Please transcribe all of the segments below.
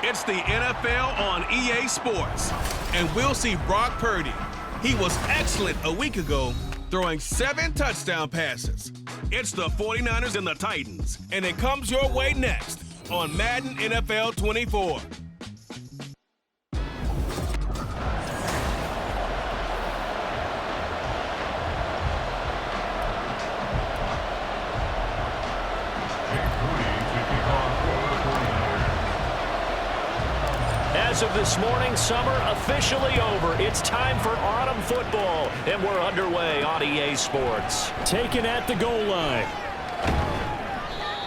It's the NFL on EA Sports. And we'll see Brock Purdy. He was excellent a week ago, throwing 7 touchdown passes. It's the 49ers and the Titans, and it comes your way next on Madden NFL 24. As of this morning, summer officially over. It's time for autumn football, and we're underway on EA Sports. Taken at the goal line.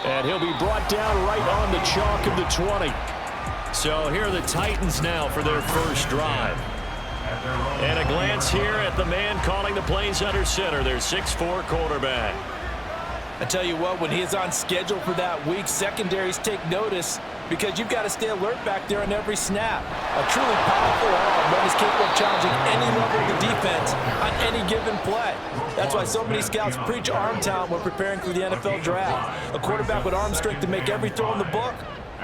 And he'll be brought down right on the chalk of the 20. So here are the Titans now for their first drive. And a glance here at the man calling the plays under center, their 6'4" quarterback. I tell you what, when he is on schedule for that week, secondaries take notice because you've got to stay alert back there on every snap. A truly powerful arm that is capable of challenging any level of the defense on any given play. That's why so many scouts preach arm talent when preparing for the NFL draft. A quarterback with arm strength to make every throw in the book,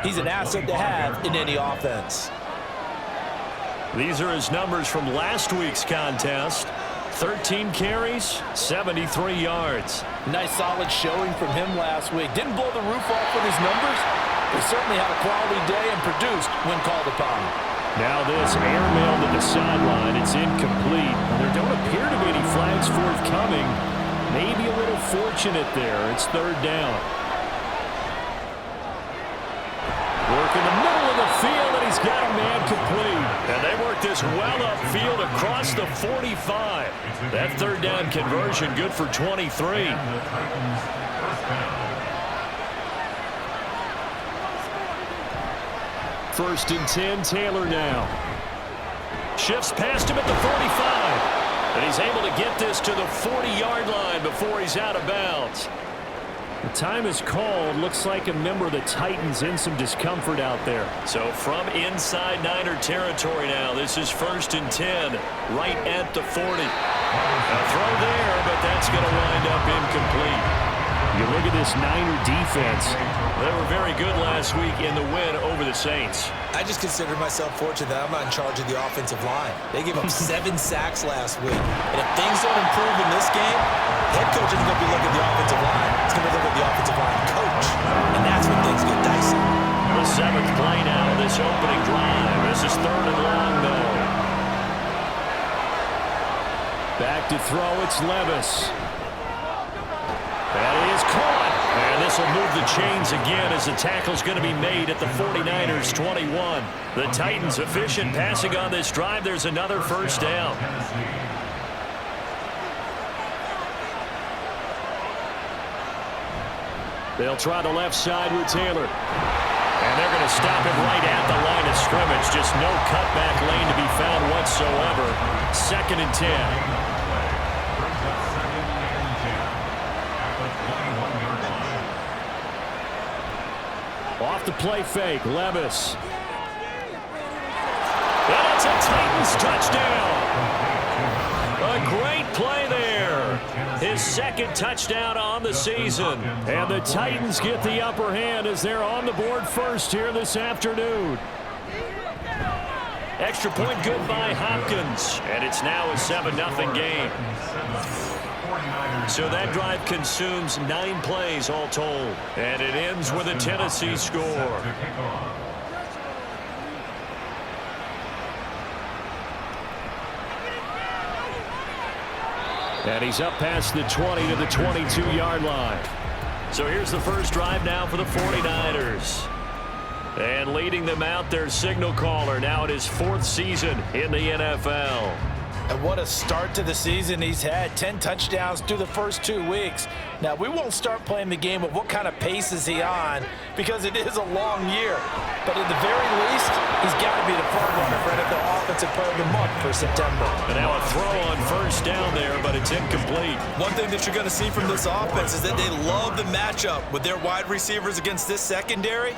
he's an asset to have in any offense. These are his numbers from last week's contest. 13 carries, 73 yards. Nice solid showing from him last week. Didn't blow the roof off with his numbers. He certainly had a quality day and produced when called upon. Now this airmail to the sideline. It's incomplete. There don't appear to be any flags forthcoming. Maybe a little fortunate there. It's third down. Work in the middle of the field, and he's got a man complete. And they work this well upfield across the 45. That third down conversion good for 23. First and 10, Taylor now. Shifts past him at the 45. And he's able to get this to the 40-yard line before he's out of bounds. The time is called. Looks like a member of the Titans in some discomfort out there. So from inside Niner territory now, this is first and 10, right at the 40. A throw there, but that's going to wind up incomplete. You look at this Niner defense. They were very good last week in the win over the Saints. I just consider myself fortunate that I'm not in charge of the offensive line. They gave up 7 sacks last week. And if things don't improve in this game, head coach isn't going to be looking at the offensive line. He's going to be looking at the offensive line coach. And that's when things get dicey. The 7th play now, this opening drive. This is third and long, though. Back to throw, it's Levis. That is caught. And this will move the chains again as the tackle's going to be made at the 49ers 21. The Titans efficient passing on this drive. There's another first down. They'll try the left side with Taylor. And they're going to stop it right at the line of scrimmage. Just no cutback lane to be found whatsoever. Second and 10. Off the play fake, Levis. And it's a Titans touchdown. A great play there. His second touchdown on the season. And the Titans get the upper hand as they're on the board first here this afternoon. Extra point good by Hopkins. And it's now a 7-0 game. So that drive consumes 9 plays all told. And it ends with a Tennessee score. And he's up past the 20 to the 22-yard line. So here's the first drive now for the 49ers. And leading them out, their signal caller now in his 4th season in the NFL. And what a start to the season he's had. 10 touchdowns through the first 2 weeks. Now, we won't start playing the game of what kind of pace is he on because it is a long year. But at the very least, he's got to be the front runner for NFL Offensive Player of the Month for September. And now a throw on first down there, but it's incomplete. One thing that you're going to see from this offense is that they love the matchup with their wide receivers against this secondary.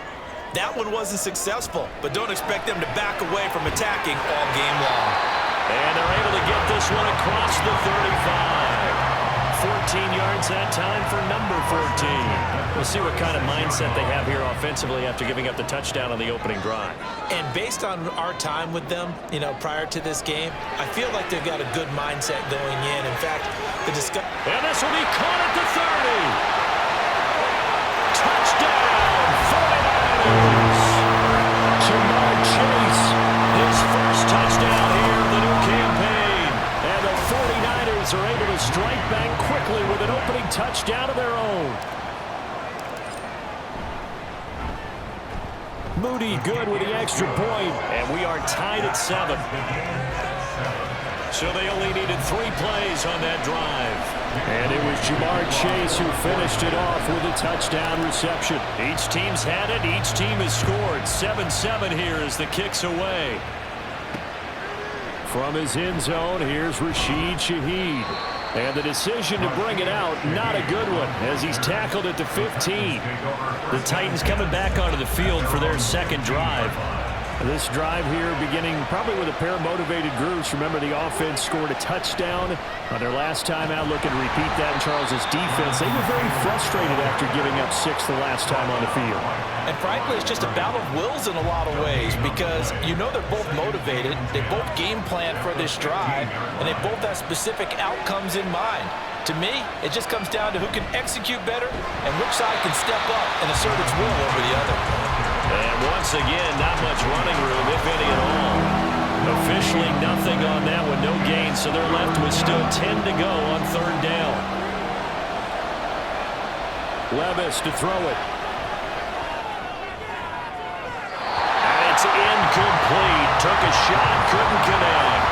That one wasn't successful, but don't expect them to back away from attacking all game long. And they're able to get this one across the 35. yards that time for number 14. We'll see what kind of mindset they have here offensively after giving up the touchdown on the opening drive. And based on our time with them, prior to this game, I feel like they've got a good mindset going in. In fact, and this will be caught at the 30. Touchdown, 49ers. Jamar Chase, his first touchdown here in the new campaign. And the 49ers are able to strike back quickly with an opening touchdown of their own. Moody good with the extra point, and we are tied at 7. So they only needed 3 plays on that drive. And it was Jamar Chase who finished it off with a touchdown reception. Each team's had it. Each team has scored. 7-7 here as the kick's away. From his end zone, here's Rashid Shaheed. And the decision to bring it out, not a good one, as he's tackled at the 15. The Titans coming back onto the field for their second drive. This drive here beginning probably with a pair of motivated groups. Remember, the offense scored a touchdown on their last time out. Looking to repeat that in Charles's defense. They were very frustrated after giving up 6 the last time on the field. And frankly, it's just a battle of wills in a lot of ways because they're both motivated. They both game plan for this drive, and they both have specific outcomes in mind. To me, it just comes down to who can execute better and which side can step up and assert its will over the other. And once again, not much running room, if any at all. Officially nothing on that one, no gain, so they're left with still 10 to go on 3rd down. Levis to throw it. And it's incomplete. Took a shot, couldn't connect.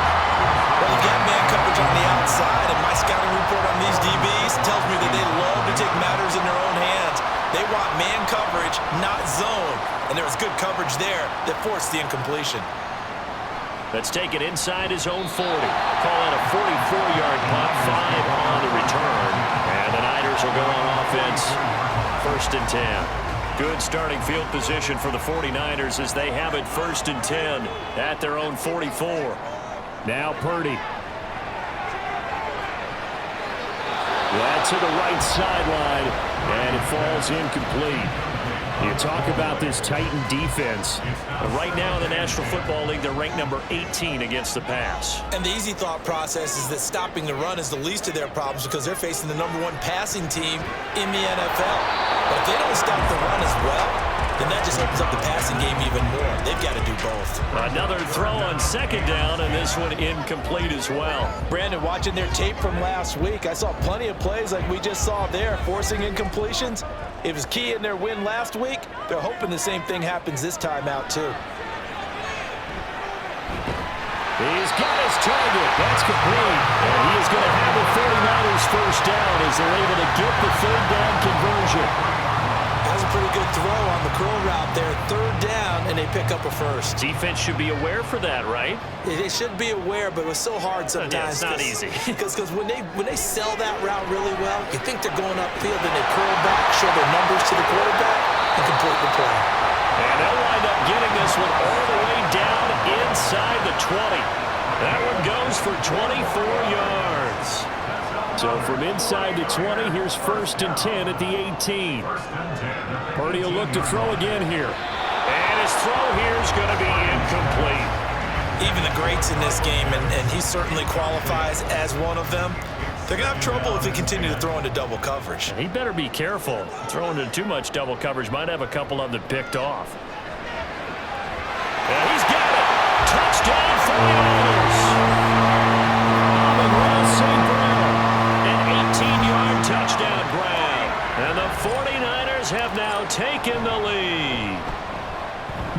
Well, you've got man coverage on the outside, and my scouting report on these DBs tells me that they love to take matters in their own hands. They want man coverage, not zone. And there was good coverage there that forced the incompletion. Let's take it inside his own 40. Call it a 44-yard punt, 5 on the return. And the Niners will go on offense, 1st and 10. Good starting field position for the 49ers as they have it 1st and 10 at their own 44. Now Purdy. That's to the right sideline, and it falls incomplete. You talk about this Titan defense. Right now in the National Football League, they're ranked number 18 against the pass. And the easy thought process is that stopping the run is the least of their problems because they're facing the #1 passing team in the NFL. But if they don't stop the run as well, then that just opens up the passing game even more. They've got to do both. Another throw on 2nd down, and this one incomplete as well. Brandon, watching their tape from last week, I saw plenty of plays like we just saw there, forcing incompletions. It was key in their win last week. They're hoping the same thing happens this time out, too. He's got his target. That's complete. And he is going to have the 49ers 1st down as they're able to get the 3rd down conversion. That was a pretty good throw on the curl route there. 3rd down, and they pick up a 1st. Defense should be aware for that, right? They should be aware, but it was so hard sometimes. Yeah, it's not easy. Because when they sell that route really well, you think they're going upfield, and they curl back, show their numbers to the quarterback, and complete the play. And they'll wind up getting this one all the way down inside the 20. That one goes for 24 yards. So from inside the 20, here's 1st and 10 at the 18. Purdy will look to throw again here. And his throw here is going to be incomplete. Even the greats in this game, and he certainly qualifies as one of them, they're going to have trouble if they continue to throw into double coverage. He better be careful. Throwing into too much double coverage might have a couple of them picked off. And he's got it. Touchdown 49ers. An 18-yard touchdown grab. And the 49ers have now taken the lead.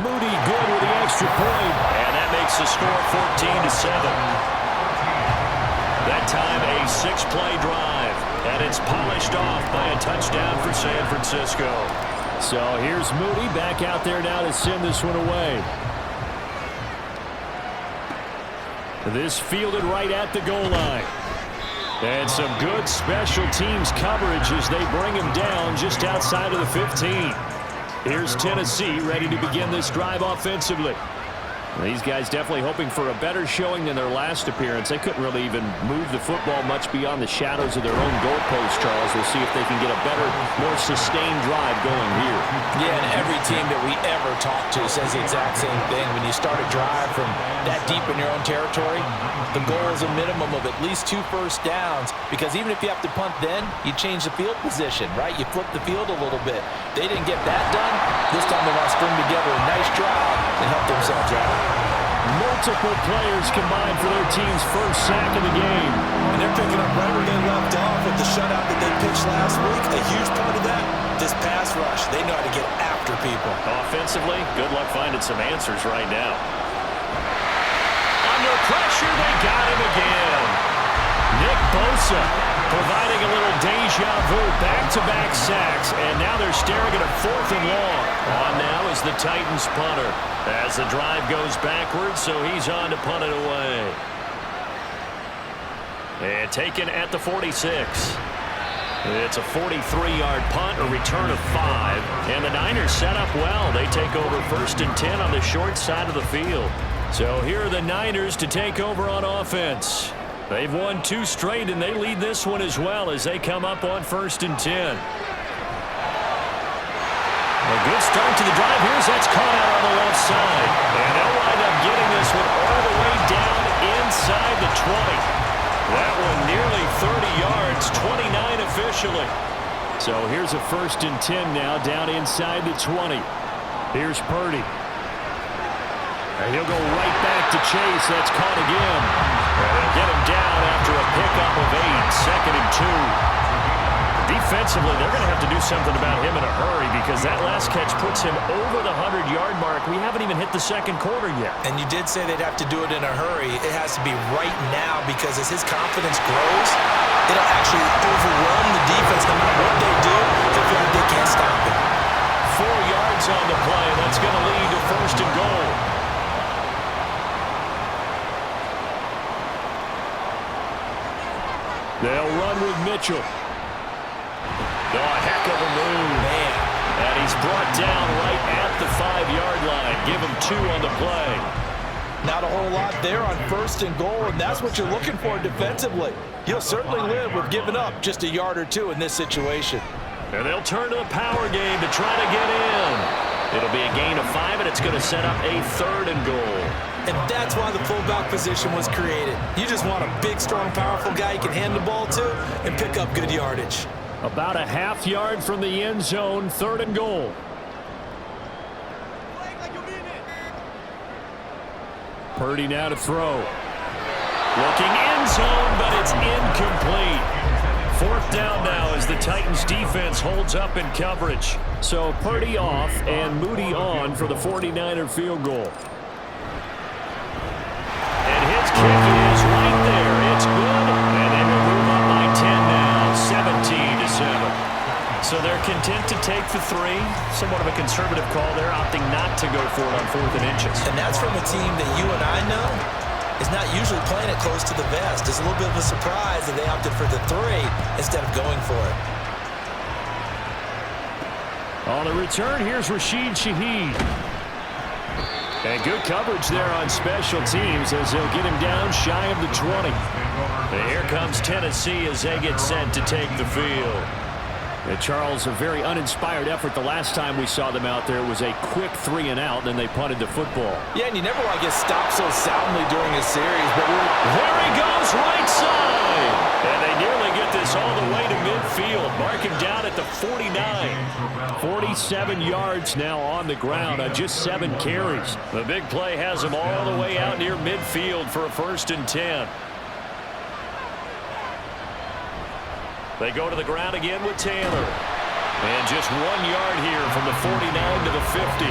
Moody good with the extra point. And that makes the score 14-7. That time a 6-play drive. And it's polished off by a touchdown for San Francisco. So here's Moody back out there now to send this one away. This fielded right at the goal line. And some good special teams coverage as they bring him down just outside of the 15. Here's Tennessee ready to begin this drive offensively. These guys definitely hoping for a better showing than their last appearance. They couldn't really even move the football much beyond the shadows of their own goalpost, Charles. We'll see if they can get a better, more sustained drive going here. Yeah, and every team that we ever talk to says the exact same thing. When you start a drive from that deep in your own territory, the goal is a minimum of at least 2 first downs, because even if you have to punt then, you change the field position, right? You flip the field a little bit. They didn't get that done. This time they want to string together a nice drive and help themselves out. Multiple players combined for their team's first sack of the game. And they're picking up right where they left off with the shutout that they pitched last week. A huge part of that, this pass rush. They know how to get after people. Offensively, good luck finding some answers right now. Under pressure, they got him again. Nick Bosa providing a little deja vu, back-to-back sacks, and now they're staring at a 4th and long. On now is the Titans punter as the drive goes backwards, so he's on to punt it away. And taken at the 46. It's a 43-yard punt, a return of 5, and the Niners set up well. They take over 1st and 10 on the short side of the field. So here are the Niners to take over on offense. They've won 2 straight, and they lead this one as well as they come up on 1st and 10. A good start to the drive. That's caught out on the left side. And they'll wind up getting this one all the way down inside the 20. That one nearly 30 yards, 29 officially. So here's a 1st and 10 now down inside the 20. Here's Purdy. And he'll go right back to Chase. That's caught again. And they'll get him down after a pickup of 8, 2nd and 2. Defensively, they're going to have to do something about him in a hurry because that last catch puts him over the 100-yard mark. We haven't even hit the 2nd quarter yet. And you did say they'd have to do it in a hurry. It has to be right now because as his confidence grows, it'll actually overwhelm the defense no matter what they do. They feel like they can't stop him. 4 yards on the play. That's going to lead to 1st and goal. They'll run with Mitchell. Oh, a heck of a move. Man. And he's brought down right at the 5-yard line. Give him 2 on the play. Not a whole lot there on 1st and goal, and that's what you're looking for defensively. He'll certainly live with giving up just a yard or 2 in this situation. And they'll turn to the power game to try to get in. It'll be a gain of 5, and it's going to set up a 3rd and goal. And that's why the fullback position was created. You just want a big, strong, powerful guy you can hand the ball to and pick up good yardage. About a half yard from the end zone, 3rd and goal. Purdy now to throw. Looking end zone, but it's incomplete. 4th down now as the Titans defense holds up in coverage. So Purdy off and Moody on for the 49er field goal. And his kick is right there. It's good. And they will move up by 10 now, 17-7. So they're content to take the 3. Somewhat of a conservative call there, opting not to go for it on 4th and inches. And that's from a team that you and I know is not usually playing it close to the vest. It's a little bit of a surprise that they opted for the 3 instead of going for it. On the return, here's Rashid Shaheed. And good coverage there on special teams as they'll get him down shy of the 20. And here comes Tennessee as they get set to take the field. And Charles, a very uninspired effort the last time we saw them out there. It was a quick 3 and out, and then they punted the football. Yeah, and you never want to get stopped so soundly during a series. But there he goes, right side. And they nearly get this all the way to midfield. Mark him down at the 49. 47 yards now on the ground on just 7 carries. The big play has him all the way out near midfield for a 1st and 10. They go to the ground again with Taylor. And just 1 yard here from the 49 to the 50.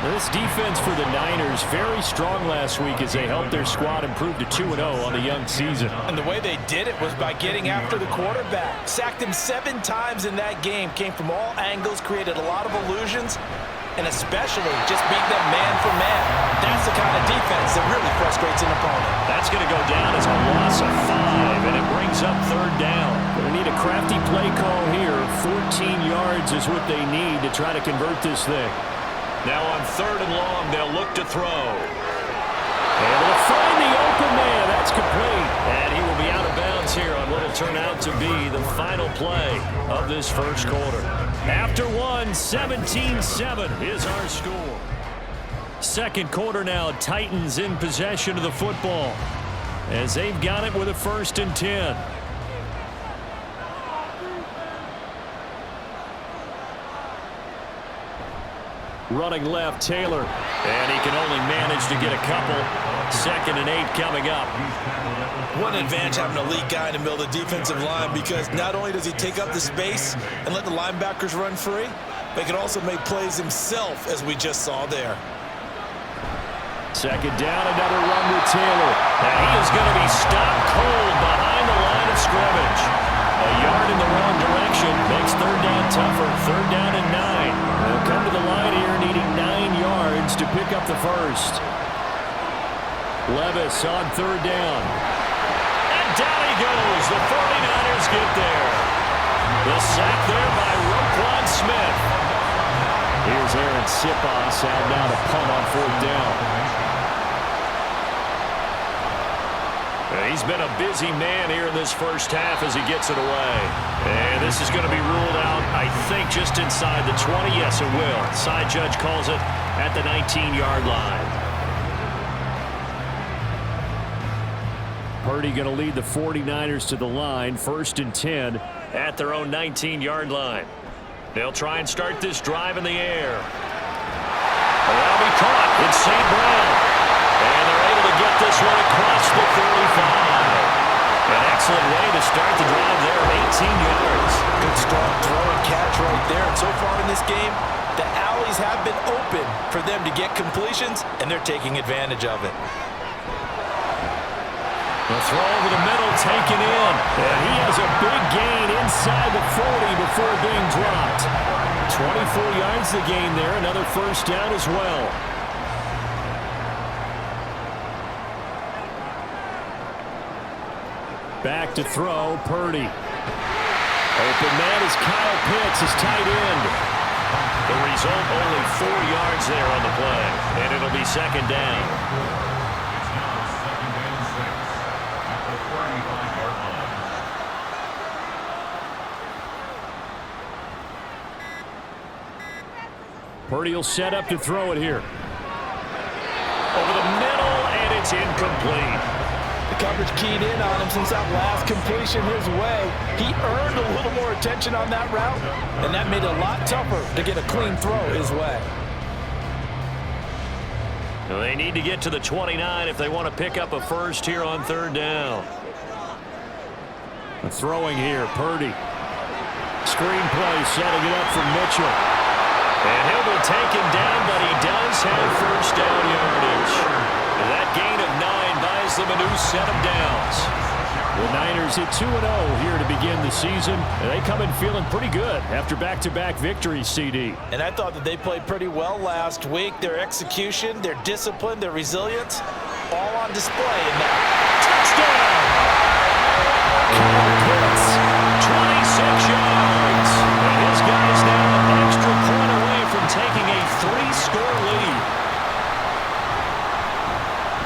This defense for the Niners very strong last week as they helped their squad improve to 2-0 on the young season. And the way they did it was by getting after the quarterback. Sacked him 7 times in that game. Came from all angles, created a lot of illusions, and especially just beat them man for man. That's the kind of defense that really frustrates an opponent. That's going to go down as a loss of 5, and it brings up 3rd down. They need a crafty play call here. 14 yards is what they need to try to convert this thing. Now on 3rd and long, they'll look to throw. Able to find the open man. That's complete. And he will be out of bounds here on what will turn out to be the final play of this first quarter. After one, 17-7 is our score. Second quarter now, Titans in possession of the football as they've got it with a 1st and 10. Running left, Taylor. And he can only manage to get a couple. 2nd and 8 coming up. What an advantage having a elite guy in the middle of the defensive line, because not only does he take up the space and let the linebackers run free, but he can also make plays himself, as we just saw there. 2nd down, another run with Taylor. And he is going to be stopped cold behind the line of scrimmage. A yard in the wrong direction makes 3rd down tougher. 3rd down and 9. They'll come to the line here needing 9 yards to pick up the first. Levis on 3rd down. And down he goes. The 49ers get there. The sack there by Roquan Smith. Here's Aaron Siposs out now to punt on 4th down. He's been a busy man here in this first half as he gets it away. And this is going to be ruled out, I think, just inside the 20. Yes, it will. Side judge calls it at the 19-yard line. Purdy going to lead the 49ers to the line. 1st and 10 at their own 19-yard line. They'll try and start this drive in the air. That'll be caught. It's St. Brown. And they're able to get this one across the 35. An excellent way to start the drive there, 18 yards. Good strong throw and catch right there. And so far in this game, the alleys have been open for them to get completions, and they're taking advantage of it. The throw over the middle taken in. And he has a big gain inside the 40 before being dropped. 24 yards the gain there. Another 1st down as well. Back to throw, Purdy. Open man is Kyle Pitts, his tight end. The result, only 4 yards there on the play. And it'll be 2nd down. Purdy will set up to throw it here. Over the middle, and it's incomplete. The coverage keyed in on him since that last completion his way. He earned a little more attention on that route, and that made it a lot tougher to get a clean throw his way. They need to get to the 29 if they want to pick up a first here on 3rd down. Throwing here, Purdy. Screenplay setting it up for Mitchell. And he'll be taken down, but he does have 1st down yardage. That gain of 9 buys them a new set of downs. The Niners hit 2-0 here to begin the season. And they come in feeling pretty good after back-to-back victories, CD. And I thought that they played pretty well last week. Their execution, their discipline, their resilience, all on display in that. Touchdown! Kyle Pitts, 26 yards. And his guys now an extra point away from taking a 3-score lead.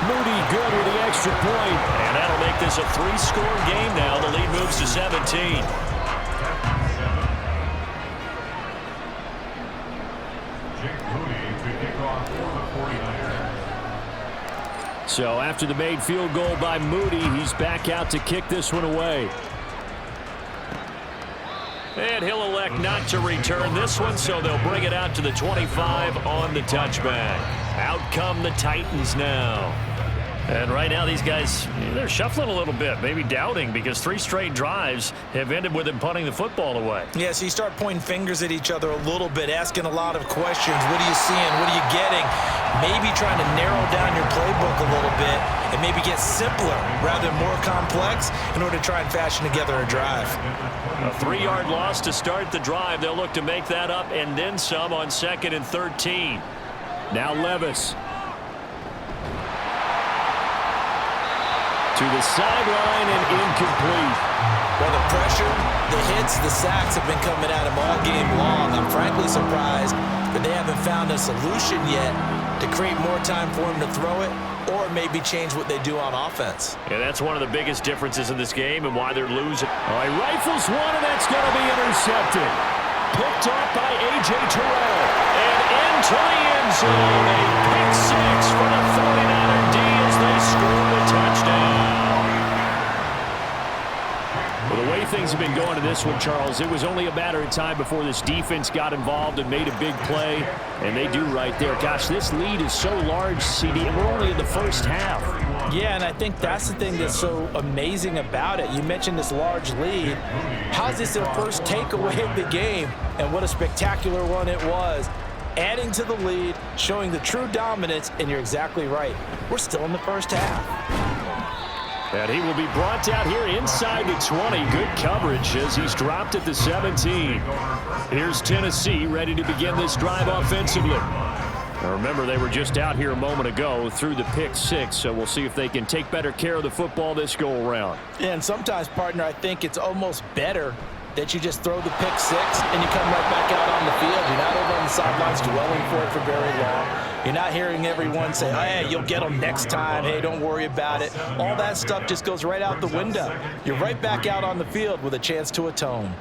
Moody good with the extra point. And that'll make this a 3-score game now. The lead moves to 17. So after the made field goal by Moody, he's back out to kick this one away. And he'll elect not to return this one, so they'll bring it out to the 25 on the touchback. Out come the Titans now. And right now these guys, they're shuffling a little bit, maybe doubting, because 3 straight drives have ended with them punting the football away. Yeah, so you start pointing fingers at each other a little bit, asking a lot of questions. What are you seeing? What are you getting? Maybe trying to narrow down your playbook a little bit and maybe get simpler rather than more complex in order to try and fashion together a drive. A 3-yard loss to start the drive. They'll look to make that up and then some on 2nd and 13. Now Levis. To the sideline and incomplete. Well, the pressure, the hits, the sacks have been coming at him all game long. I'm frankly surprised that they haven't found a solution yet to create more time for him to throw it or or maybe change what they do on offense. Yeah, that's one of the biggest differences in this game and why they're losing. All right, rifles one, and that's going to be intercepted. Picked up by A.J. Terrell. And into the end zone. A pick six for the 49er D as they score the touchdown. Well, the way things have been going in this one, Charles, it was only a matter of time before this defense got involved and made a big play. And they do right there. Gosh, this lead is so large, CD, and we're only in the first half. Yeah, and I think that's the thing that's so amazing about it. You mentioned this large lead. How's this their first takeaway of the game? And what a spectacular one it was. Adding to the lead, showing the true dominance, and you're exactly right. We're still in the first half. And he will be brought down here inside the 20. Good coverage as he's dropped at the 17. Here's Tennessee ready to begin this drive offensively. Now remember, they were just out here a moment ago through the pick six, so we'll see if they can take better care of the football this go-around. Yeah, and sometimes, partner, I think it's almost better that you just throw the pick six and you come right back out on the field. You're not over on the sidelines dwelling for it for very long. You're not hearing everyone say, oh, hey, you'll get them next time. Hey, don't worry about it. All that stuff just goes right out the window. You're right back out on the field with a chance to atone.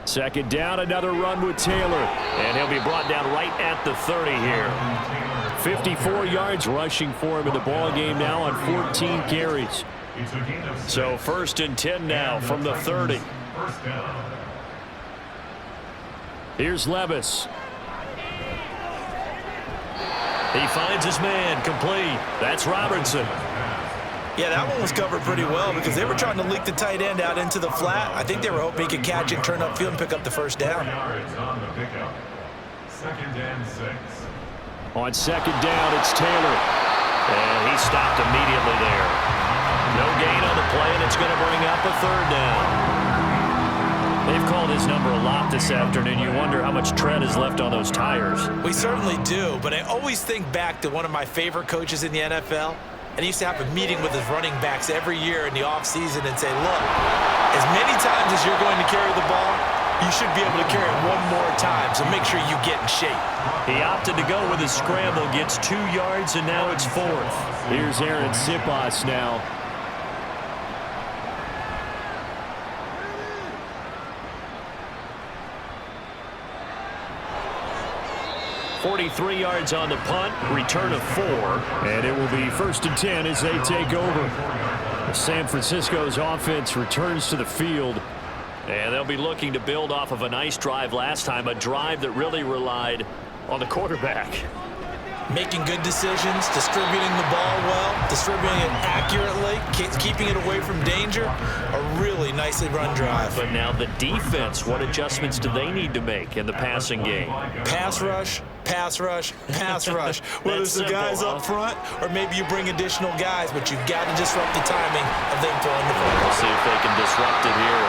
Second down, another run with Taylor. And he'll be brought down right at the 30 here. 54 yards rushing for him in the ball game now on 14 carries. So 1st and 10 now from the 30. Here's Levis. He finds his man, complete. That's Robertson. Yeah, that one was covered pretty well because they were trying to leak the tight end out into the flat. I think they were hoping he could catch it, turn upfield, and pick up the first down. On second down, it's Taylor. And he stopped immediately there. No gain on the play, and it's going to bring up a third down. They've called his number a lot this afternoon. You wonder how much tread is left on those tires. We certainly do, but I always think back to one of my favorite coaches in the NFL, and he used to have a meeting with his running backs every year in the offseason and say, look, as many times as you're going to carry the ball, you should be able to carry it one more time, so make sure you get in shape. He opted to go with his scramble, gets 2 yards, and now it's 4th. Here's Aaron Sipas now. 43 yards on the punt, return of 4, and it will be 1st and 10 as they take over. San Francisco's offense returns to the field, and they'll be looking to build off of a nice drive last time, a drive that really relied on the quarterback. Making good decisions, distributing the ball well, distributing it accurately, keeping it away from danger. A really nicely run drive. But now the defense, what adjustments do they need to make in the passing game? Pass rush, pass rush, pass rush. Whether it's the guys up front or maybe you bring additional guys, but you've got to disrupt the timing of them throwing the ball. We'll see if they can disrupt it here.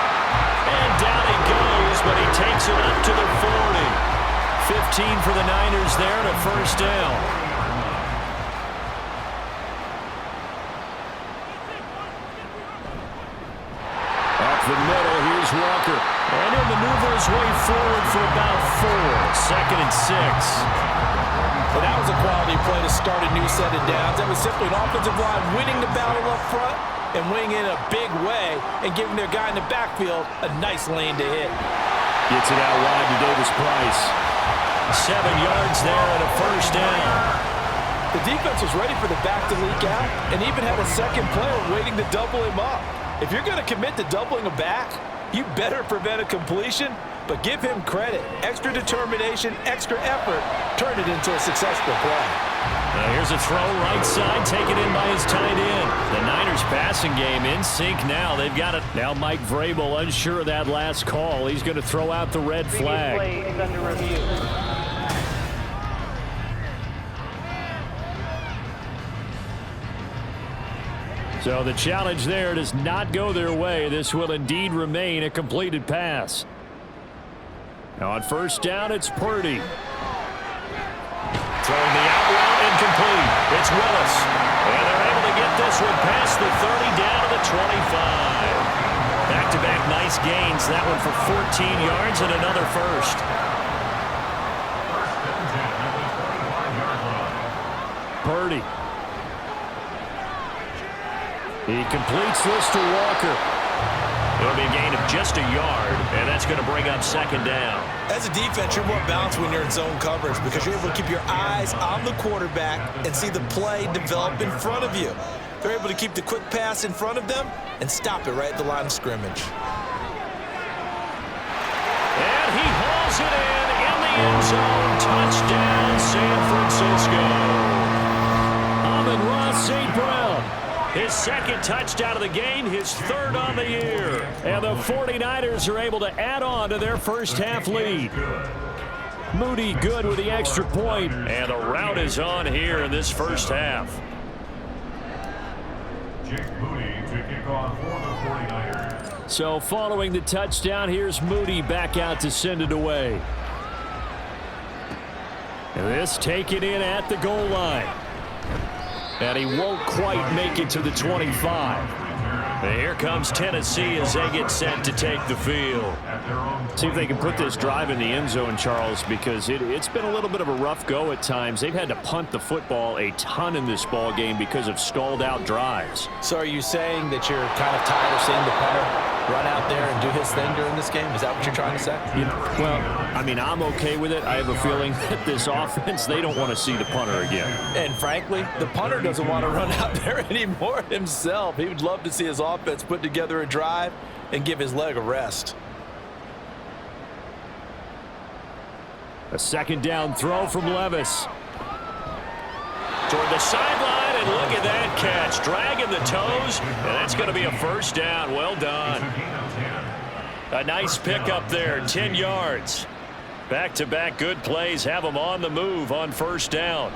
And down he goes, but he takes it up to the 40. 15 for the Niners there and a first down. Up the middle, here's Walker. And he'll maneuver his way forward for about 4. 2nd and 6. Well, that was a quality play to start a new set of downs. That was simply an offensive line winning the battle up front and winning in a big way and giving their guy in the backfield a nice lane to hit. Gets it out wide to Davis Price. 7 yards there and a first down. The defense was ready for the back to leak out and even had a second player waiting to double him up. If you're going to commit to doubling a back, you better prevent a completion, but give him credit. Extra determination, extra effort, turn it into a successful play. Now here's a throw right side, taken in by his tight end. The Niners passing game in sync now. They've got it. Now Mike Vrabel unsure of that last call. He's going to throw out the red flag. Play is under review. So the challenge there does not go their way. This will indeed remain a completed pass. Now on first down, it's Purdy. Throwing the out route incomplete. It's Willis. And they're able to get this one past the 30 down to the 25. Back-to-back nice gains. That one for 14 yards and another first. Purdy. He completes this to Walker. It'll be a gain of just a yard, and that's going to bring up second down. As a defense, you're more balanced when you're in zone coverage because you're able to keep your eyes on the quarterback and see the play develop in front of you. They're able to keep the quick pass in front of them and stop it right at the line of scrimmage. And he hauls it in the end zone. Touchdown, San Francisco. Amon-Ra St. Brown. His second touchdown of the game, his third on the year. And the 49ers are able to add on to their first half lead. Moody good with the extra point, and the rout is on here in this first half. Moody to kick off for the 49ers. So following the touchdown, here's Moody back out to send it away. And this taken in at the goal line. And he won't quite make it to the 25. And here comes Tennessee as they get set to take the field. See if they can put this drive in the end zone, Charles, because it's been a little bit of a rough go at times. They've had to punt the football a ton in this ball game because of stalled out drives. So are you saying that you're kind of tired of seeing the punter run out there and do his thing during this game? Is that what you're trying to say? Well, I mean, I'm okay with it. I have a feeling that this offense, they don't want to see the punter again. And frankly, the punter doesn't want to run out there anymore himself. He would love to see his offense put together a drive and give his leg a rest. A second down throw from Levis. Toward the sideline, and look at that catch. Dragging the toes, and that's going to be a first down. Well done. A nice pickup there, 10 yards. Back-to-back good plays have them on the move on first down.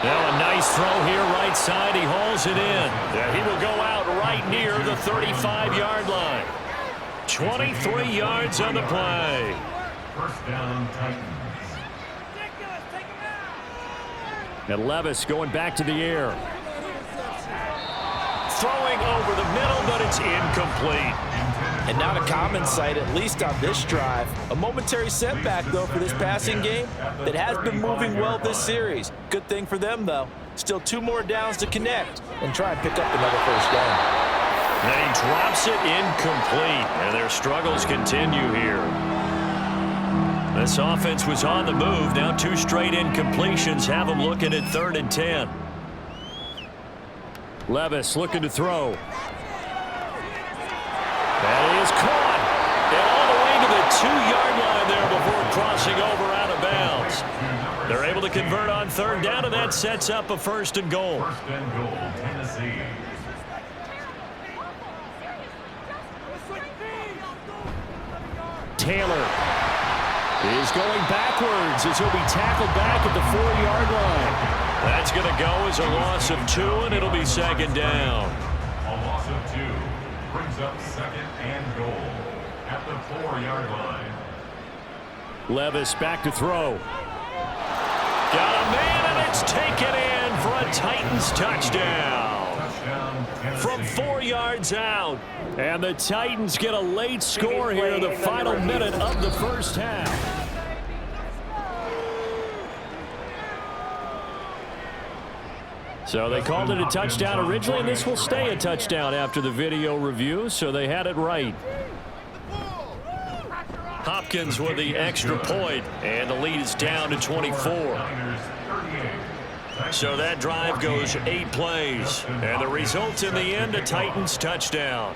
Now a nice throw here right side. He hauls it in. He will go out right near the 35-yard line. 23 yards on the play. First down, Titans. And Levis going back to the air. Throwing over the middle, but it's incomplete. And not a common sight, at least on this drive. A momentary setback, though, for this passing game that has been moving well this series. Good thing for them, though. Still 2 more downs to connect and try and pick up another first down. Then he drops it incomplete, and their struggles continue here. This offense was on the move. Now 2 straight incompletions have them looking at 3rd and 10. Levis looking to throw. That is caught. And all the way to the 2-yard line there before crossing over out of bounds. They're able to convert on 3rd down, and that sets up a 1st and goal. 1st and goal, Tennessee. Taylor is going backwards as he'll be tackled back at the 4-yard line. That's going to go as a loss of 2, and it'll be 2nd down. A loss of 2 brings up 2nd and goal at the 4-yard line. Levis back to throw. Got a man, and it's taken in for a Titans touchdown. From 4 yards out. And the Titans get a late score here in the final minute of the first half. So they called it a touchdown originally, and this will stay a touchdown after the video review, so they had it right. Hopkins with the extra point, and the lead is down to 24. So that drive goes 8 plays, and the result in the end, a Titans touchdown.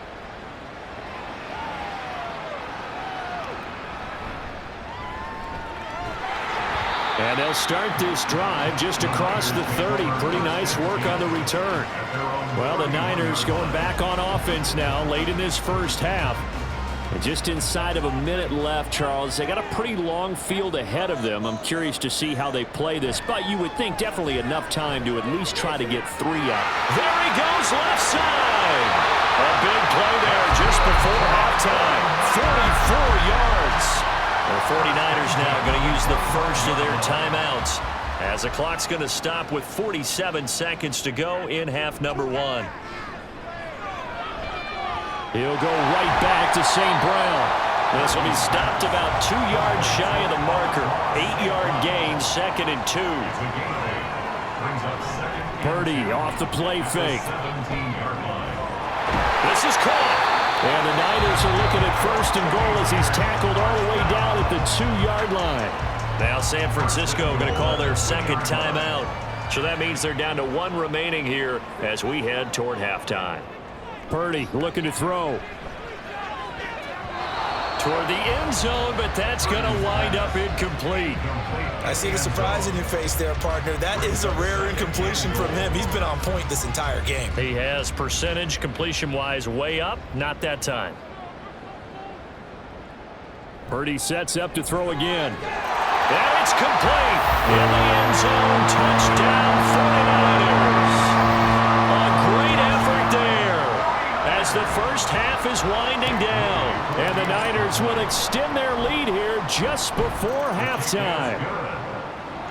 And they'll start this drive just across the 30. Pretty nice work on the return. Well, the Niners going back on offense now late in this first half. And just inside of a minute left, Charles. They got a pretty long field ahead of them. I'm curious to see how they play this, but you would think definitely enough time to at least try to get 3 up. There he goes, left side. A big play there just before halftime. 44 yards. The 49ers now going to use the first of their timeouts as the clock's going to stop with 47 seconds to go in half number 1. He'll go right back to St. Brown. This will be stopped about 2 yards shy of the marker. 8-yard gain, 2nd and 2. Purdy off the play fake. This is caught. And the Niners are looking at 1st and goal as he's tackled all the way down at the 2-yard line. Now San Francisco going to call their 2nd timeout. So that means they're down to 1 remaining here as we head toward halftime. Purdy looking to throw. Toward the end zone, but that's going to wind up incomplete. I see the surprise in your face there, partner. That is a rare incompletion from him. He's been on point this entire game. He has percentage completion-wise way up, not that time. Purdy sets up to throw again. And it's complete. In the end zone, touchdown 49ers. A great effort there as the first half is winding down. And the Niners will extend their lead here just before halftime.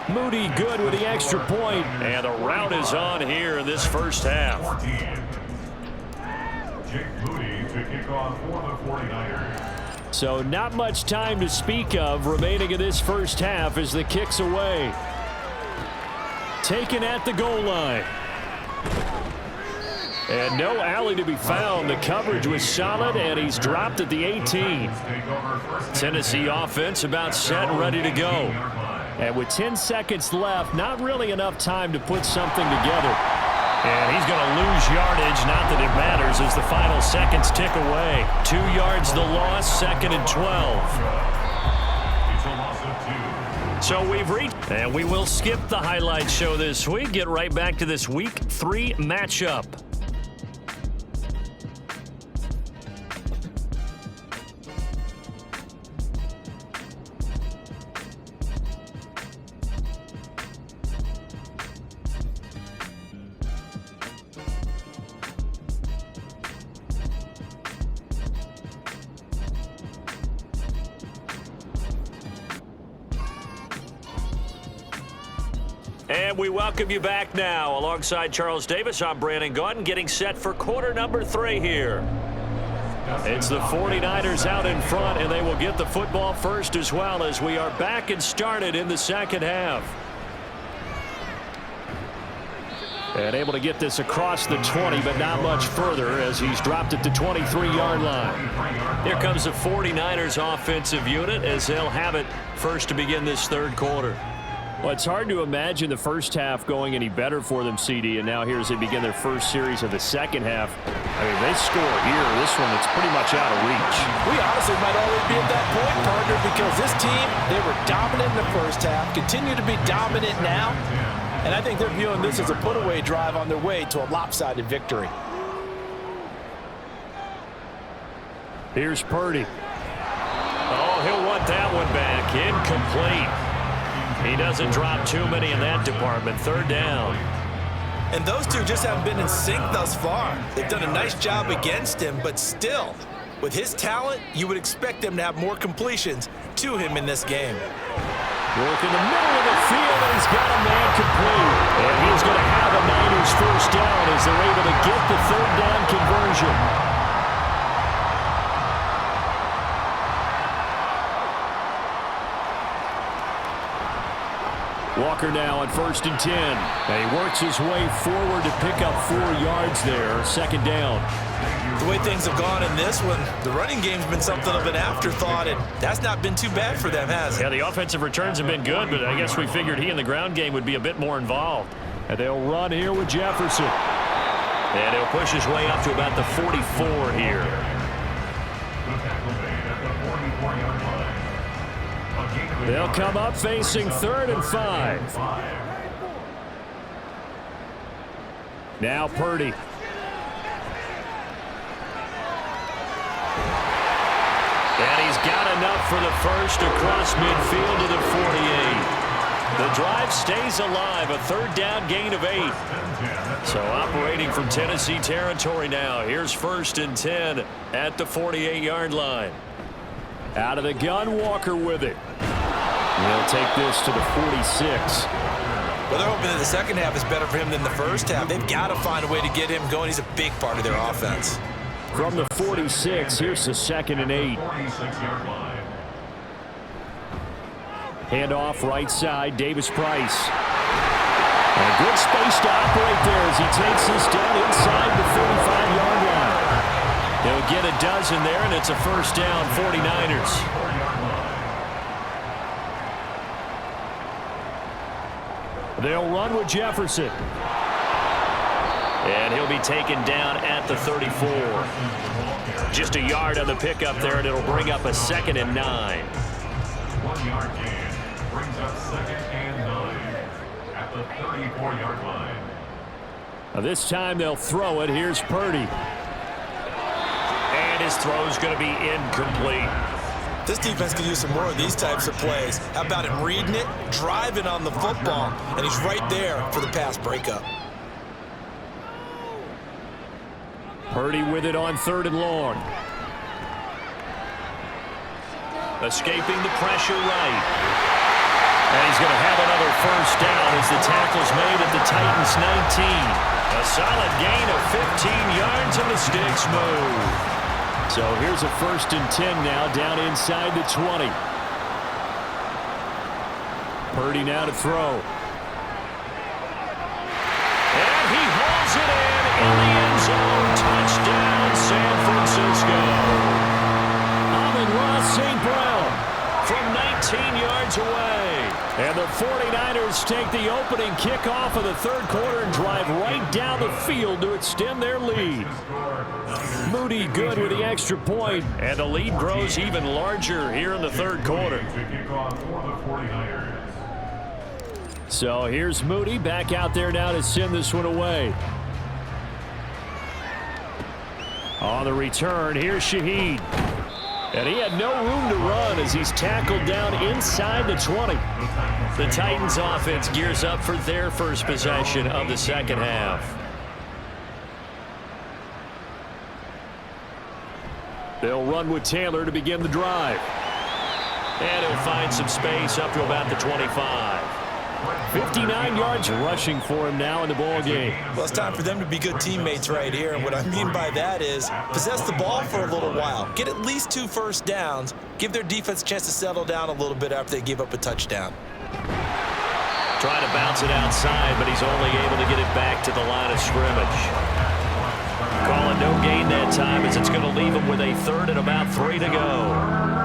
Moody good with the extra point. And the route is on here in this first half. Jake Moody to kick off for the 49ers. So not much time to speak of remaining in this first half as the kick's away. Taken at the goal line. And no alley to be found. The coverage was solid, and he's dropped at the 18. Tennessee offense about set and ready to go. And with 10 seconds left, not really enough time to put something together. And he's going to lose yardage, not that it matters, as the final seconds tick away. 2 yards the loss, 2nd and 12. So we've reached, and we will skip the highlight show this week. Get right back to this Week 3 matchup. And we welcome you back now. Alongside Charles Davis, I'm Brandon Gaudin, getting set for quarter number 3 here. It's the 49ers out in front, and they will get the football first as well as we are back and started in the second half. And able to get this across the 20, but not much further as he's dropped at the 23-yard line. Here comes the 49ers offensive unit as they'll have it first to begin this third quarter. Well, it's hard to imagine the first half going any better for them, CD, and now here as they begin their first series of the second half. I mean, they score here. This one, it's pretty much out of reach. We honestly might already be at that point, partner, because this team, they were dominant in the first half, continue to be dominant now, and I think they're viewing this as a put-away drive on their way to a lopsided victory. Here's Purdy. Oh, he'll want that one back. Incomplete. He doesn't drop too many in that department. Third down. And those two just haven't been in sync thus far. They've done a nice job against him, but still, with his talent, you would expect them to have more completions to him in this game. Work in the middle of the field, and he's got a man complete. And he's going to have a Niners first down as they're able to get the third down conversion. Walker now on 1st and 10. And he works his way forward to pick up 4 yards there. Second down. The way things have gone in this one, the running game's been something of an afterthought, and that's not been too bad for them, has it? Yeah, the offensive returns have been good, but I guess we figured he in the ground game would be a bit more involved. And they'll run here with Jefferson. And he'll push his way up to about the 44 here. They'll come up facing 3rd and 5. Now Purdy. And he's got enough for the first across midfield to the 48. The drive stays alive, a 3rd down gain of 8. So operating from Tennessee territory now. Here's 1st and 10 at the 48-yard line. Out of the gun, Walker with it. They'll take this to the 46. Well, they're hoping that the second half is better for him than the first half. They've got to find a way to get him going. He's a big part of their offense. From the 46, here's the 2nd and 8. 46-yard line. Handoff right side, Davis Price. And a good space to operate there as he takes this down inside the 45-yard line. He'll get a dozen there, and it's a first down, 49ers. They'll run with Jefferson. And he'll be taken down at the 34. Just a yard on the pickup there, and it'll bring up a 2nd and 9. 1 yard gain brings up 2nd and 9 at the 34-yard line. Now this time they'll throw it. Here's Purdy. And his throw's going to be incomplete. This defense can use some more of these types of plays. How about him reading it, driving on the football, and he's right there for the pass breakup. Purdy with it on 3rd and long. Escaping the pressure right. And he's going to have another first down as the tackle's made at the Titans' 19. A solid gain of 15 yards and the sticks move. So here's a 1st and 10 now down inside the 20. Purdy now to throw. And he hauls it in the end zone. Touchdown, San Francisco. Amon-Ra St. Brown from 19 yards away. And the 49ers take the opening kickoff of the 3rd quarter and drive right down the field to extend their lead. Moody good with the extra point, and the lead grows even larger here in the 3rd quarter. So here's Moody back out there now to send this one away. On the return, here's Shaheed. And he had no room to run as he's tackled down inside the 20. The Titans offense gears up for their first possession of the 2nd half. They'll run with Taylor to begin the drive. And he'll find some space up to about the 25. 59 yards rushing for him now in the ball game. Well, it's time for them to be good teammates right here. And what I mean by that is possess the ball for a little while. Get at least 2 first downs. Give their defense a chance to settle down a little bit after they give up a touchdown. Trying to bounce it outside, but he's only able to get it back to the line of scrimmage. Calling no gain that time as it's going to leave him with a 3rd and about 3 to go.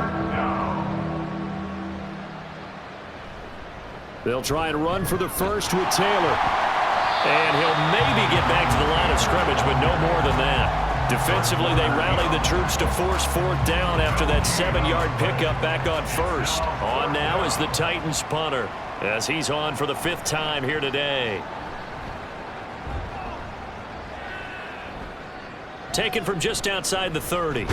They'll try and run for the first with Taylor. And he'll maybe get back to the line of scrimmage, but no more than that. Defensively, they rally the troops to force 4th down after that 7-yard pickup back on 1st. On now is the Titans punter as he's on for the 5th time here today. Taken from just outside the 30.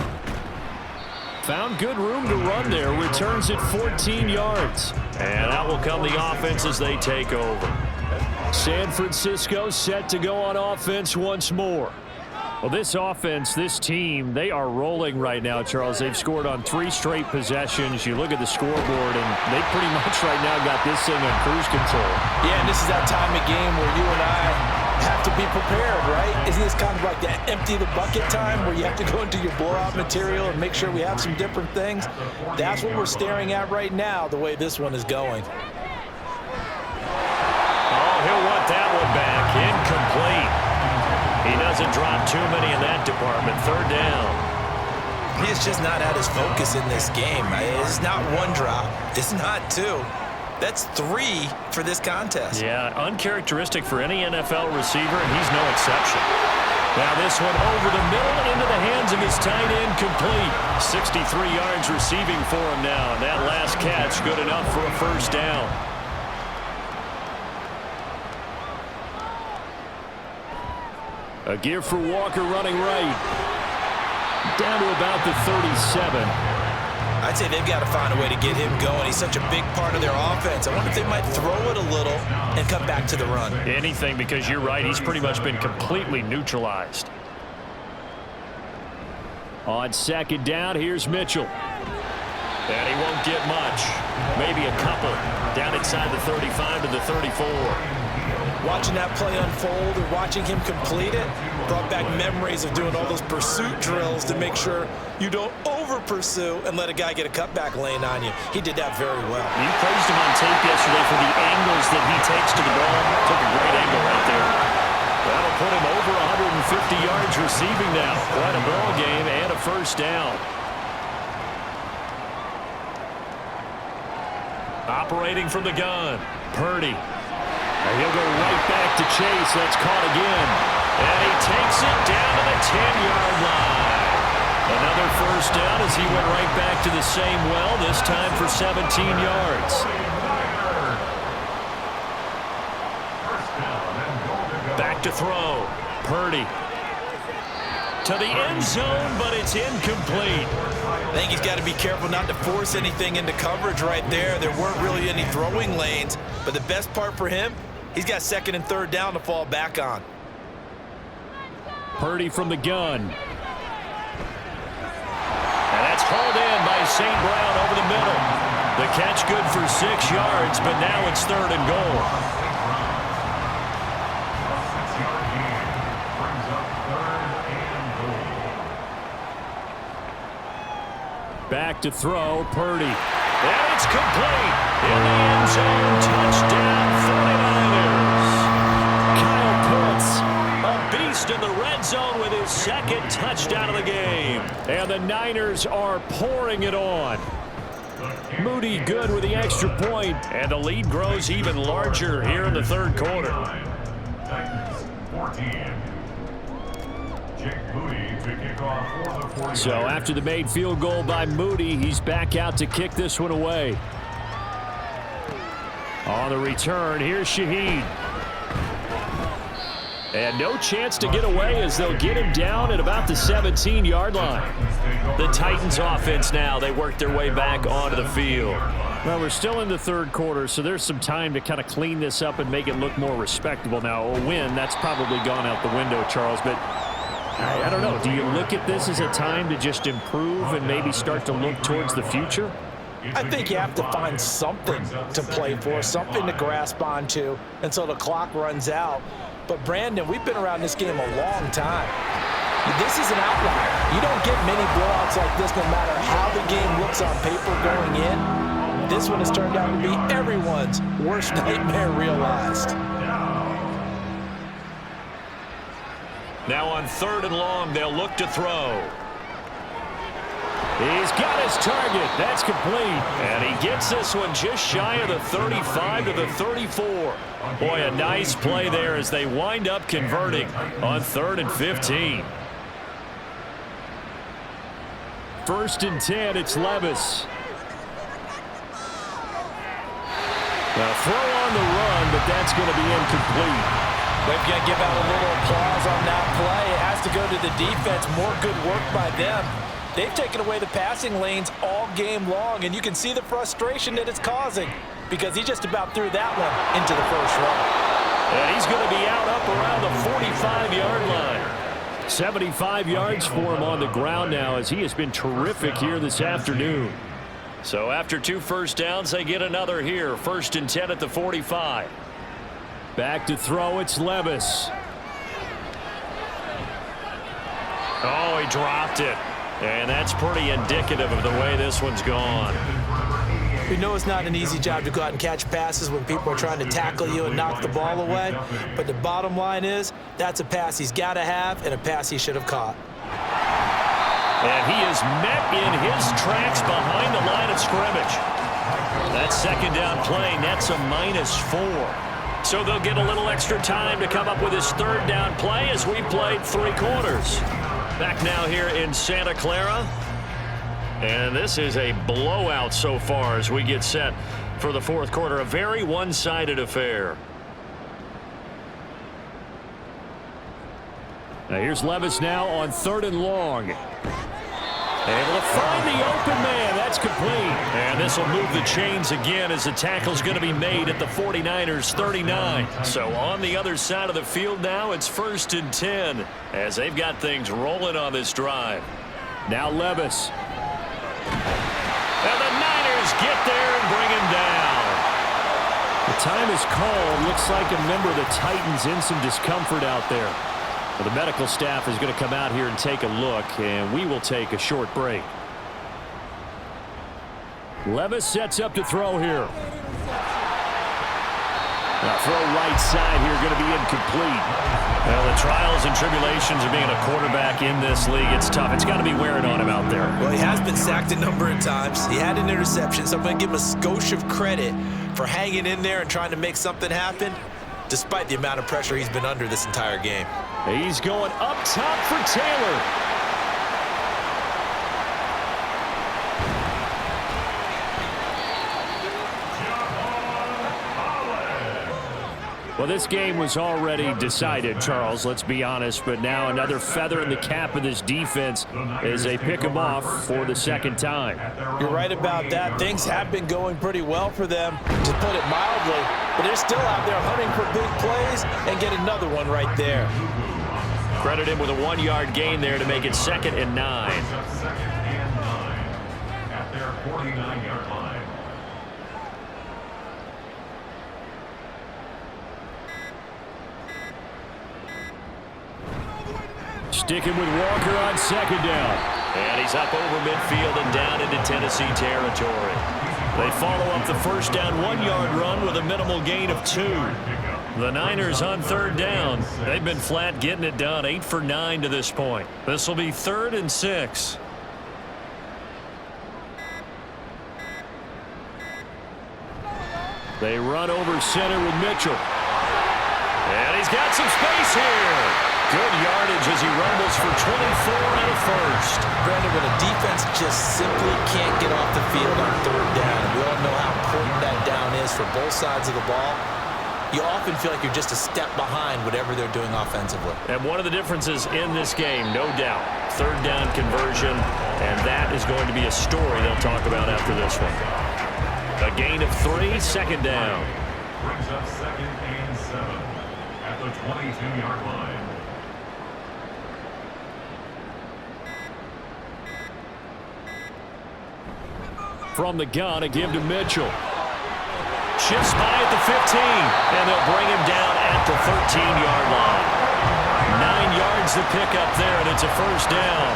Found good room to run there. Returns it 14 yards. And out will come the offense as they take over. San Francisco set to go on offense once more. Well, this offense, this team, they are rolling right now, Charles. They've scored on 3 straight possessions. You look at the scoreboard, and they pretty much right now got this thing on cruise control. Yeah, and this is that time of game where you and I have to be prepared, right? Isn't this kind of like that empty the bucket time where you have to go into your blowout material and make sure we have some different things? That's what we're staring at right now, the way this one is going. Oh, he'll want that one back. Incomplete. He doesn't drop too many in that department. 3rd down. He's just not at his focus in this game. It's not 1 drop. It's not 2. That's 3 for this contest. Yeah, uncharacteristic for any NFL receiver, and he's no exception. Now this one over the middle into the hands of his tight end, complete. 63 yards receiving for him now, and that last catch good enough for a first down. A gear for Walker running right. Down to about the 37. I'd say they've got to find a way to get him going. He's such a big part of their offense. I wonder if they might throw it a little and come back to the run. Anything, because you're right. He's pretty much been completely neutralized. On 2nd down, here's Mitchell. And he won't get much. Maybe a couple. Down inside the 35 to the 34. Watching that play unfold and watching him complete it brought back memories of doing all those pursuit drills to make sure you don't over-pursue and let a guy get a cutback lane on you. He did that very well. You praised him on tape yesterday for the angles that he takes to the ball. Took a great angle right there. That'll put him over 150 yards receiving now. Quite a ball game and a first down. Operating from the gun, Purdy. And he'll go right back to Chase. That's caught again. And he takes it down to the 10-yard line. Another first down as he went right back to the same well, this time for 17 yards. Back to throw. Purdy. To the end zone, but it's incomplete. I think he's got to be careful not to force anything into coverage right there. There weren't really any throwing lanes, but the best part for him, he's got second and third down to fall back on. Purdy from the gun. And that's hauled in by St. Brown over the middle. The catch good for 6 yards, but now it's third and goal. Back to throw, Purdy. And it's complete. In the end zone, touchdown 49ers. Kyle Pitts, a beast in the red zone with his second touchdown of the game. And the Niners are pouring it on. Moody good with the extra point, and the lead grows even larger here in the third quarter. Titans 14. So after the made field goal by Moody, he's back out to kick this one away. On the return, here's Shaheed. And no chance to get away as they'll get him down at about the 17-yard line. The Titans offense now, they work their way back onto the field. Well, we're still in the third quarter, so there's some time to kind of clean this up and make it look more respectable. Now, a win, that's probably gone out the window, Charles, but I don't know. Do you look at this as a time to just improve and maybe start to look towards the future? I think you have to find something to play for, something to grasp onto until the clock runs out. But, Brandon, we've been around this game a long time. This is an outlier. You don't get many blowouts like this no matter how the game looks on paper going in. This one has turned out to be everyone's worst nightmare realized. Now on third and long, they'll look to throw. He's got his target. That's complete. And he gets this one just shy of the 35 to the 34. Boy, a nice play there as they wind up converting on 3rd and 15. 1st and 10, it's Levis. Now throw on the run, but that's going to be incomplete. They've got to give out a little applause on that play. It has to go to the defense. More good work by them. They've taken away the passing lanes all game long, and you can see the frustration that it's causing because he just about threw that one into the first row. And he's going to be out up around the 45-yard line. 75 yards for him on the ground now as he has been terrific here this afternoon. So after 2 first downs, they get another here. 1st and 10 at the 45. Back to throw, it's Levis. Oh, he dropped it. And that's pretty indicative of the way this one's gone. We know it's not an easy job to go out and catch passes when people are trying to tackle you and knock the ball away. But the bottom line is, that's a pass he's got to have and a pass he should have caught. And he is met in his tracks behind the line of scrimmage. That second down play nets a -4. So they'll get a little extra time to come up with his 3rd down play as we played 3 quarters. Back now here in Santa Clara. And this is a blowout so far as we get set for the 4th quarter. A very one-sided affair. Now here's Levis now on 3rd and long. Able to find the open man. That's complete. And this will move the chains again as the tackle's going to be made at the 49ers 39. So on the other side of the field now, it's 1st and 10 as they've got things rolling on this drive. Now Levis. And the Niners get there and bring him down. The Time is called. Looks like a member of the Titans in some discomfort out there. Well, the medical staff is going to come out here and take a look, and we will take a short break. Levis sets up to throw here. Now throw right side here going to be incomplete. Well, the trials and tribulations of being a quarterback in this league, it's tough. It's got to be wearing on him out there. Well, he has been sacked a number of times. He had an interception, so I'm going to give him a skosh of credit for hanging in there and trying to make something happen, despite the amount of pressure he's been under this entire game. He's going up top for Taylor. Well, this game was already decided, Charles, let's be honest, but now another feather in the cap of this defense as they pick him off for the second time. You're right about that. Things have been going pretty well for them, to put it mildly, but they're still out there hunting for big plays and get another one right there. Credit him with a 1-yard gain there to make it 2nd and 9. Second and 9 at their 49-yard line. Sticking with Walker on 2nd down. And he's up over midfield and down into Tennessee territory. They follow up the first down 1-yard run with a minimal gain of 2. The Niners on 3rd down. They've been flat getting it done, 8 for 9 to this point. This will be 3rd and 6. They run over center with Mitchell. And he's got some space here. Good yardage as he rumbles for 24 and a first. Brandon, when a defense just simply can't get off the field on 3rd down, we all know how important that down is for both sides of the ball, you often feel like you're just a step behind whatever they're doing offensively. And one of the differences in this game, no doubt, 3rd down conversion, and that is going to be a story they'll talk about after this one. A gain of 3, 2nd down. Brings up 2nd and 7 at the 22-yard line. From the gun, a give to Mitchell. Shifts by at the 15, and they'll bring him down at the 13-yard line. 9 yards to pick up there, and it's a first down.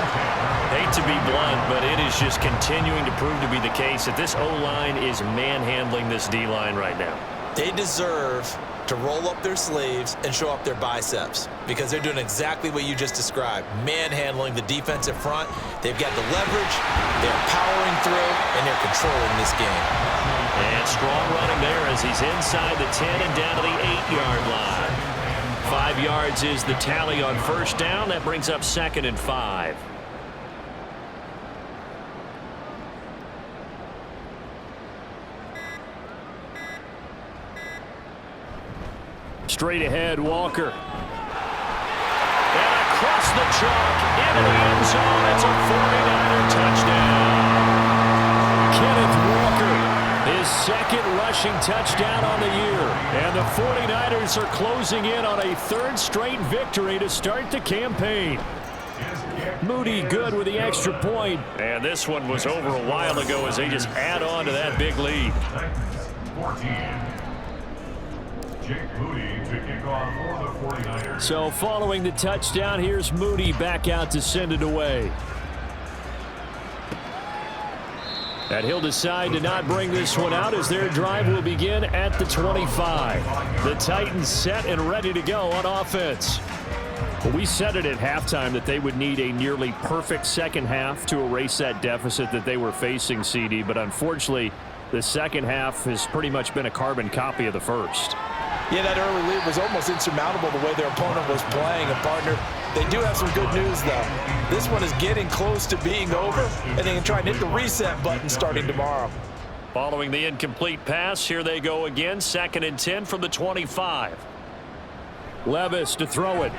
Hate to be blunt, but it is just continuing to prove to be the case that this O-line is manhandling this D-line right now. They deserve to roll up their sleeves and show up their biceps because they're doing exactly what you just described, manhandling the defensive front. They've got the leverage, they're powering through, and they're controlling this game. And strong running there as he's inside the 10 and down to the 8-yard line. 5 yards is the tally on first down. That brings up 2nd and 5. Straight ahead, Walker. And across the chalk, into the end zone. It's a 49er touchdown. Kenneth Walker, his 2nd rushing touchdown on the year. And the 49ers are closing in on a 3rd straight victory to start the campaign. Moody good with the extra point. And this one was over a while ago as they just add on to that big lead. 14. Jake Moody to kick off for the 49ers. So following the touchdown, here's Moody back out to send it away. And he'll decide to not bring this one out as their drive will begin at the 25. The Titans set and ready to go on offense. Well, we said it at halftime that they would need a nearly perfect second half to erase that deficit that they were facing, CD, but unfortunately, the second half has pretty much been a carbon copy of the first. Yeah, that early lead was almost insurmountable the way their opponent was playing. And, partner, they do have some good news, though. This one is getting close to being over, and they can try and hit the reset button starting tomorrow. Following the incomplete pass, here they go again. 2nd and 10 from the 25. Levis to throw it.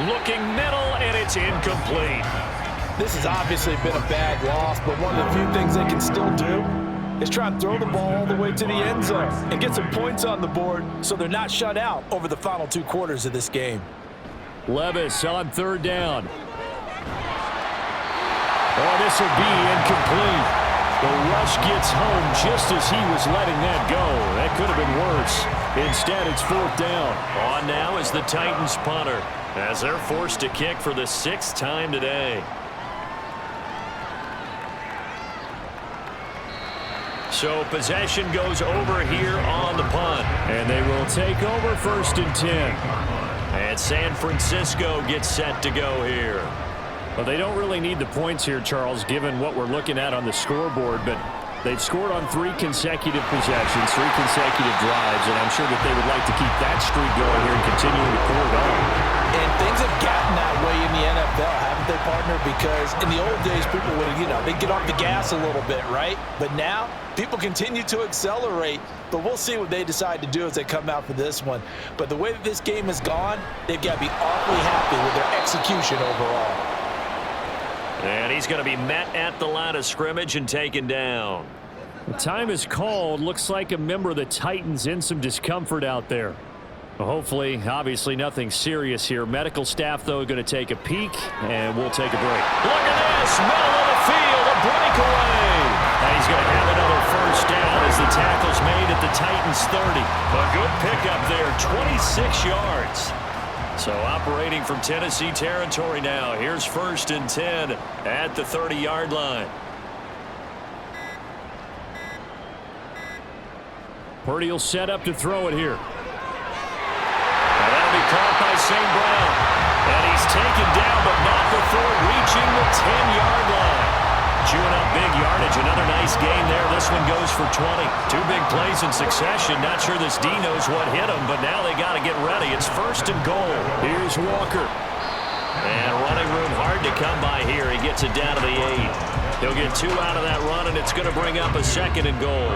Looking middle, and it's incomplete. This has obviously been a bad loss, but one of the few things they can still do is try and throw the ball all the way to the end zone and get some points on the board so they're not shut out over the final 2 quarters of this game. Levis on 3rd down. Oh, this will be incomplete. The rush gets home just as he was letting that go. That could have been worse. Instead, it's 4th down. On now is the Titans punter, as they're forced to kick for the 6th time today. So possession goes over here on the punt. And they will take over 1st and 10. And San Francisco gets set to go here. Well, they don't really need the points here, Charles, given what we're looking at on the scoreboard, but they've scored on 3 consecutive possessions, 3 consecutive drives, and I'm sure that they would like to keep that streak going here and continue to pour it on. And things have gotten that way in the NFL, haven't they, partner? Because in the old days, people would, they'd get off the gas a little bit, right? But now, people continue to accelerate, but we'll see what they decide to do as they come out for this one. But the way that this game has gone, they've got to be awfully happy with their execution overall. And he's going to be met at the line of scrimmage and taken down. The time is called. Looks like a member of the Titans in some discomfort out there. Well, hopefully, obviously nothing serious here. Medical staff, though, going to take a peek, and we'll take a break. Look at this, middle of the field, a breakaway. And he's going to have another 1st down as the tackle's made at the Titans' 30. A good pickup there, 26 yards. So operating from Tennessee territory now. Here's 1st and 10 at the 30-yard line. Purdy will set up to throw it here. And that'll be caught by St. Brown. And he's taken down, but not before reaching the 10-yard line. Chewing up big yardage. Another nice gain there. This one goes for 20. 2 big plays in succession. Not sure this D knows what hit him, but now they got to get ready. It's 1st and goal. Here's Walker. And running room hard to come by here. He gets it down to the 8. He'll get 2 out of that run, and it's going to bring up a 2nd and goal.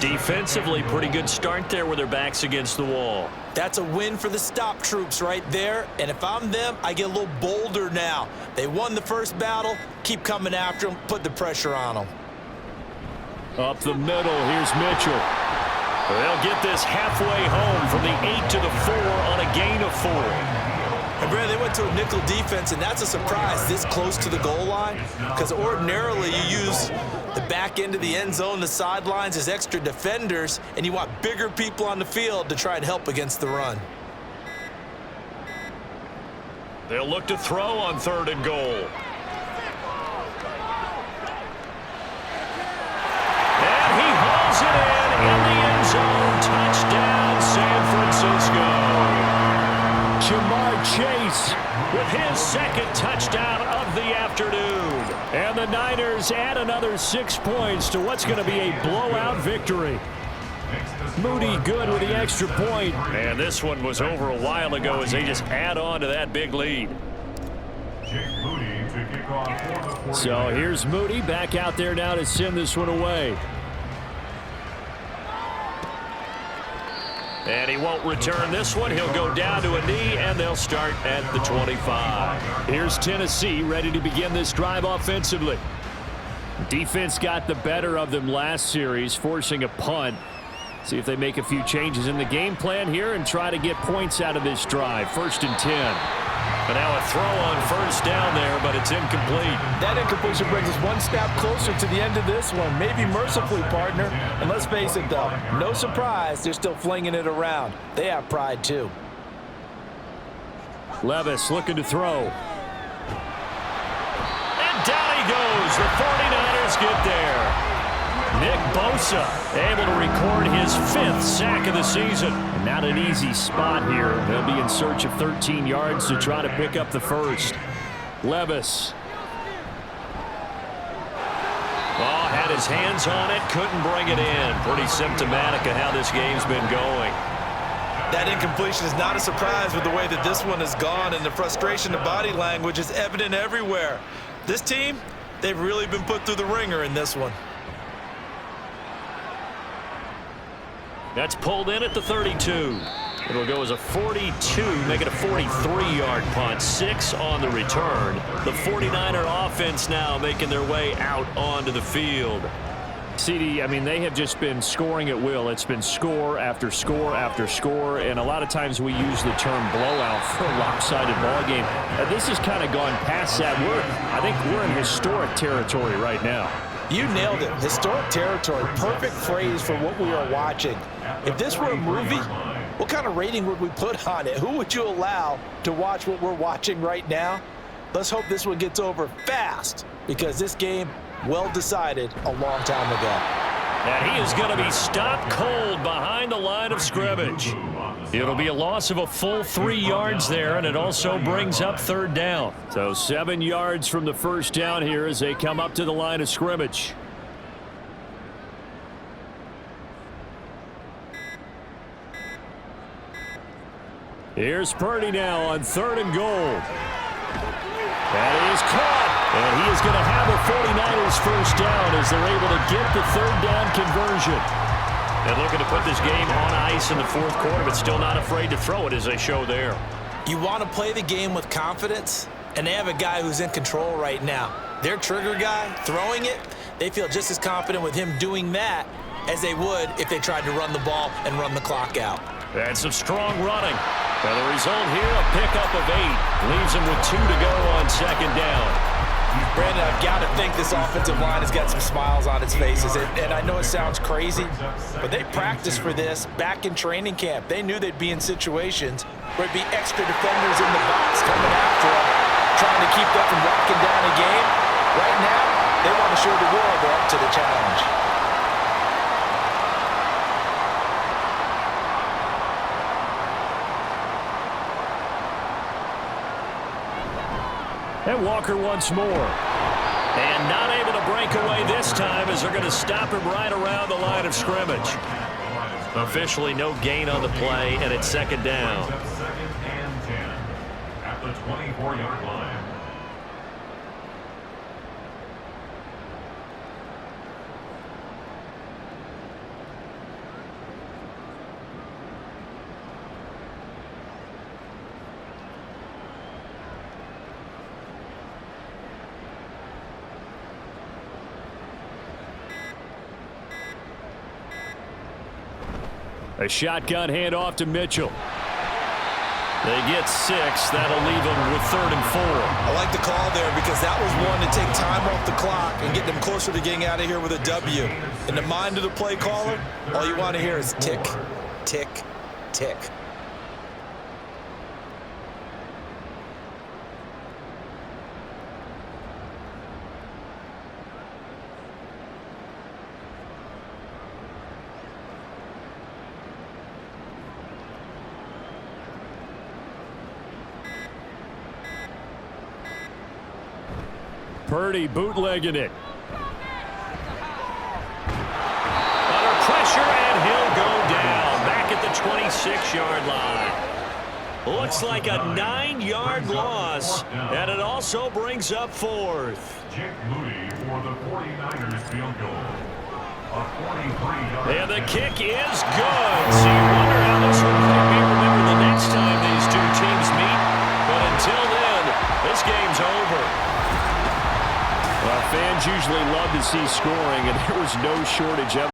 Defensively, pretty good start there with their backs against the wall. That's a win for the stop troops right there. And if I'm them, I get a little bolder now. They won the first battle. Keep coming after them. Put the pressure on them. Up the middle, here's Mitchell. They'll get this halfway home from the 8 to the 4 on a gain of 4. And Brad, they went to a nickel defense, and that's a surprise this close to the goal line, because ordinarily you use the back end of the end zone, the sidelines as extra defenders, and you want bigger people on the field to try and help against the run. They'll look to throw on 3rd and goal. And he hauls it in the end zone. Touchdown, San Francisco. Jamar Chase with his 2nd touchdown of the afternoon. And the Niners add another 6 points to what's going to be a blowout victory. Moody good with the extra point. And this one was over a while ago as they just add on to that big lead. So here's Moody back out there now to send this one away. And he won't return this one. He'll go down to a knee, and they'll start at the 25. Here's Tennessee ready to begin this drive offensively. Defense got the better of them last series, forcing a punt. See if they make a few changes in the game plan here and try to get points out of this drive. 1st and 10. But now a throw on 1st down there, but it's incomplete. That incompletion brings us one step closer to the end of this one. Maybe mercifully, partner. And let's face it, though, no surprise, they're still flinging it around. They have pride, too. Levis looking to throw. And down he goes. The 49ers get there. Nick Bosa able to record his 5th sack of the season. And not an easy spot here. They'll be in search of 13 yards to try to pick up the 1st. Levis. Oh, had his hands on it, couldn't bring it in. Pretty symptomatic of how this game's been going. That incompletion is not a surprise with the way that this one has gone, and the frustration, the body language is evident everywhere. This team, they've really been put through the ringer in this one. That's pulled in at the 32. It'll go as a 42, make it a 43-yard punt. 6 on the return. The 49er offense now making their way out onto the field. CD, I mean, they have just been scoring at will. It's been score after score after score, and a lot of times we use the term blowout for a lopsided ball game. This has kind of gone past that. I think we're in historic territory right now. You nailed it. Historic territory. Perfect phrase for what we are watching. If this were a movie, what kind of rating would we put on it? Who would you allow to watch what we're watching right now? Let's hope this one gets over fast, because this game, well decided a long time ago. And he is going to be stopped cold behind the line of scrimmage. It'll be a loss of a full 3 yards there, and it also brings up third down. So 7 yards from the first down here as they come up to the line of scrimmage. Here's Purdy now on 3rd and goal. That is caught, and he is going to have a 49ers first down as they're able to get the third down conversion. And looking to put this game on ice in the fourth quarter, but still not afraid to throw it as they show there. You want to play the game with confidence, and they have a guy who's in control right now. Their trigger guy, throwing it, they feel just as confident with him doing that as they would if they tried to run the ball and run the clock out. That's some strong running. And the result here, a pickup of 8. Leaves him with 2 to go on 2nd down. Brandon, I've got to think this offensive line has got some smiles on its faces. And I know it sounds crazy, but they practiced for this back in training camp. They knew they'd be in situations where it'd be extra defenders in the box coming after them, trying to keep them from locking down a game. Right now, they want to show the world they're up to the challenge. And Walker once more. And not able to break away this time as they're going to stop him right around the line of scrimmage. Officially no gain on the play, and it's 2nd down. 2nd and 10 at the 24-yard line. A shotgun handoff to Mitchell. They get 6. That'll leave them with 3rd and 4. I like the call there because that was one to take time off the clock and get them closer to getting out of here with a W. In the mind of the play caller, all you want to hear is tick, tick, tick. Purdy bootlegging it. Under pressure, and he'll go down. Back at the 26-yard line. Looks like a 9-yard loss, and it also brings up 4th. Jake Moody for the 49ers field goal. A 43-yard. And the kick is good. So you wonder how this one might be remembered the next time these two teams meet. But until then, this game's over. Well, fans usually love to see scoring, and there was no shortage of